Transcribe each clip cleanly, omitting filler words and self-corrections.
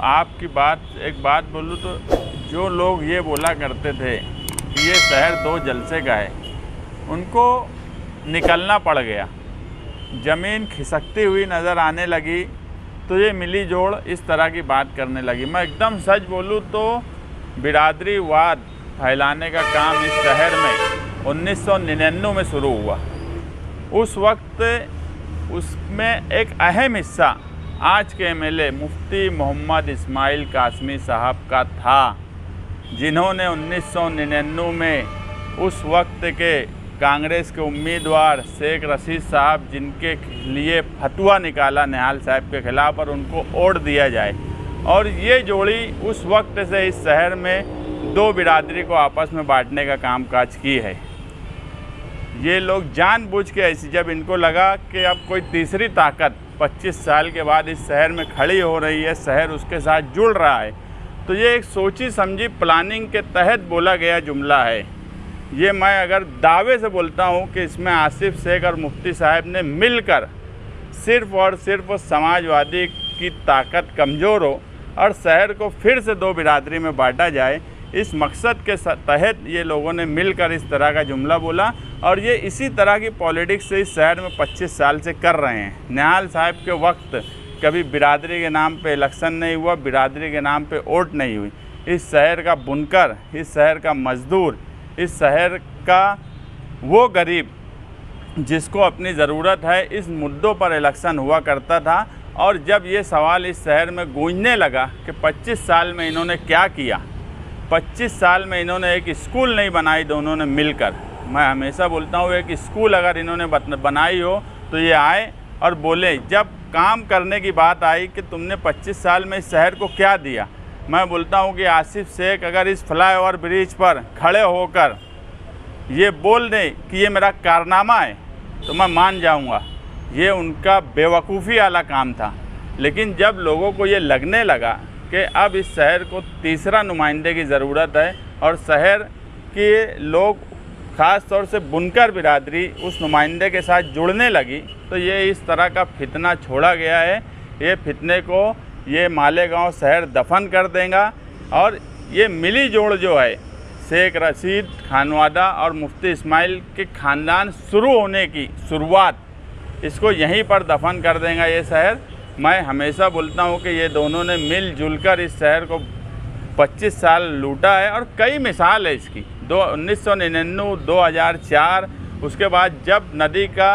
आपकी एक बात बोलूँ तो जो लोग ये बोला करते थे कि ये शहर 2 जलसे का है, उनको निकलना पड़ गया। ज़मीन खिसकती हुई नज़र आने लगी तो ये मिली जोड़ इस तरह की बात करने लगी। मैं एकदम सच बोलूँ तो बिरादरीवाद फैलाने का काम इस शहर में 1999 में शुरू हुआ। उस वक्त उसमें एक अहम हिस्सा आज के एमएलए मुफ्ती मोहम्मद इस्माइल कासमी साहब का था, जिन्होंने 1999 में उस वक्त के कांग्रेस के उम्मीदवार शेख रशीद साहब, जिनके लिए फतवा निकाला निहाल साहब के खिलाफ और उनको वोट दिया जाए। और ये जोड़ी उस वक्त से इस शहर में 2 बिरादरी को आपस में बांटने का कामकाज की है। ये लोग जानबूझ के ऐसी, जब इनको लगा कि अब कोई तीसरी ताकत 25 साल के बाद इस शहर में खड़ी हो रही है, शहर उसके साथ जुड़ रहा है, तो ये एक सोची समझी प्लानिंग के तहत बोला गया जुमला है। ये मैं अगर दावे से बोलता हूँ कि इसमें आसिफ शेख और मुफ्ती साहब ने मिलकर सिर्फ़ और सिर्फ समाजवादी की ताकत कमज़ोर हो और शहर को फिर से 2 बिरादरी में बांटा जाए, इस मकसद के तहत ये लोगों ने मिलकर इस तरह का जुमला बोला। और ये इसी तरह की पॉलिटिक्स से इस शहर में 25 साल से कर रहे हैं। निहाल साहब के वक्त कभी बिरादरी के नाम पे इलेक्शन नहीं हुआ, बिरादरी के नाम पे वोट नहीं हुई। इस शहर का बुनकर, इस शहर का मज़दूर, इस शहर का वो गरीब जिसको अपनी ज़रूरत है, इस मुद्दों पर इलेक्शन हुआ करता था। और जब ये सवाल इस शहर में गूंजने लगा कि 25 साल में इन्होंने क्या किया, 25 साल में इन्होंने एक स्कूल नहीं बनाई दोनों ने मिलकर। मैं हमेशा बोलता हूँ एक स्कूल अगर इन्होंने बनाई हो तो ये आए और बोले। जब काम करने की बात आई कि तुमने 25 साल में इस शहर को क्या दिया, मैं बोलता हूँ कि आसिफ शेख अगर इस फ्लाईओवर ब्रिज पर खड़े होकर ये बोल दें कि ये मेरा कारनामा है तो मैं मान जाऊँगा। ये उनका बेवकूफ़ी वाला काम था। लेकिन जब लोगों को ये लगने लगा कि अब इस शहर को तीसरा नुमाइंदे की ज़रूरत है और शहर के लोग ख़ास तौर से बुनकर बिरादरी उस नुमाइंदे के साथ जुड़ने लगी, तो ये इस तरह का फितना छोड़ा गया है। ये फितने को ये मालेगांव शहर दफन कर देगा। और ये मिली जोड़ जो है शेख रशीद, खानवादा और मुफ्ती इस्माइल के ख़ानदान शुरू होने की शुरुआत, इसको यहीं पर दफन कर देगा ये शहर। मैं हमेशा बोलता हूँ कि ये दोनों ने मिलजुल कर इस शहर को 25 साल लूटा है। और कई मिसाल है इसकी। 1999, 2004, उसके बाद जब नदी का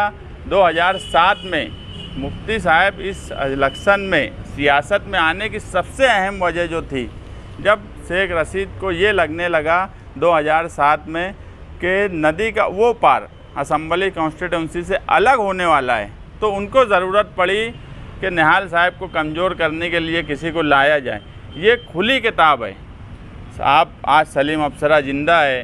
2007 में मुफ्ती साहब इस इलेक्शन में सियासत में आने की सबसे अहम वजह जो थी, जब शेख रशीद को ये लगने लगा 2007 में कि नदी का वो पार असम्बली कॉन्स्टिट्यूंसी से अलग होने वाला है, तो उनको ज़रूरत पड़ी कि निहाल साहब को कमज़ोर करने के लिए किसी को लाया जाए। ये खुली किताब है साहब। आज सलीम अफसरा ज़िंदा है,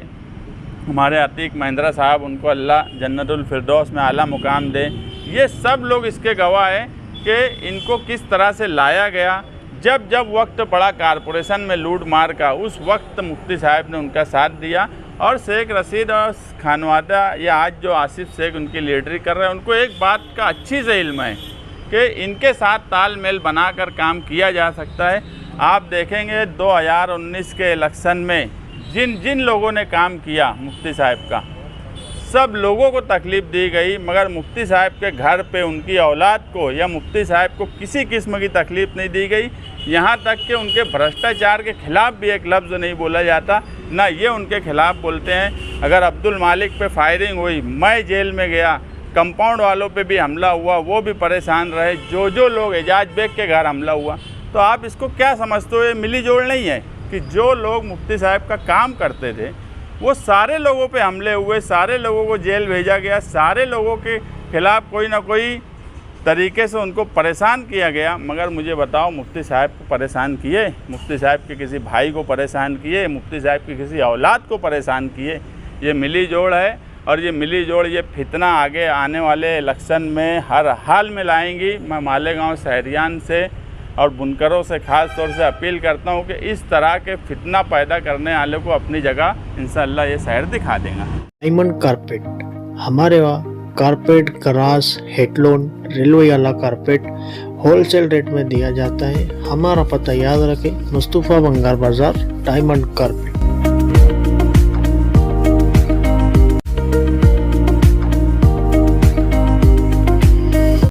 हमारे अतीक महिंद्रा साहब, उनको अल्लाह जन्नतुल फिरदौस में आला मुकाम दे। ये सब लोग इसके गवाह हैं कि इनको किस तरह से लाया गया। जब जब वक्त पड़ा कारपोरेशन में लूट मार का, उस वक्त मुफ्ती साहब ने उनका साथ दिया। और शेख रशीद और खानवादा या आज जो आसिफ शेख उनकी लीडरी कर रहे हैं, उनको एक बात का अच्छी से इल्म है कि इनके साथ तालमेल बनाकर काम किया जा सकता है। आप देखेंगे 2019 के इलेक्शन में जिन जिन लोगों ने काम किया मुफ्ती साहब का, सब लोगों को तकलीफ़ दी गई, मगर मुफ्ती साहब के घर पे उनकी औलाद को या मुफ्ती साहब को किसी किस्म की तकलीफ़ नहीं दी गई। यहाँ तक कि उनके भ्रष्टाचार के ख़िलाफ़ भी एक लफ्ज़ नहीं बोला जाता, ना ये उनके ख़िलाफ़ बोलते हैं। अगर अब्दुल मालिक पे फायरिंग हुई, मैं जेल में गया, कंपाउंड वालों पे भी हमला हुआ, वो भी परेशान रहे। जो लोग एजाज बेग के घर हमला हुआ, तो आप इसको क्या समझते हो? ये मिली जोड़ नहीं है कि जो लोग मुफ्ती साहब का काम करते थे वो सारे लोगों पे हमले हुए, सारे लोगों को जेल भेजा गया, सारे लोगों के ख़िलाफ़ कोई ना कोई तरीके से उनको परेशान किया गया। मगर मुझे बताओ, मुफ्ती साहब को परेशान किए? मुफ्ती साहब के किसी भाई को परेशान किए? मुफ्ती साहब की किसी औलाद को परेशान किए? ये मिली जोड़ है। और ये मिली जोड़, ये फितना आगे आने वाले इलेक्शन में हर हाल में लाएंगी। मैं मालेगांव शहरियान से और बुनकरों से ख़ास तौर से अपील करता हूँ कि इस तरह के फितना पैदा करने वाले को अपनी जगह इंशाअल्लाह ये शहर दिखा देगा। डायमंड कारपेट, हमारे वहाँ कारपेट, गरास, हेडलोन, रेलवे वाला कारपेट होलसेल रेट में दिया जाता है। हमारा पता याद रखें, मुस्तफ़ा बंगार बाज़ार, डायमंड कारपेट।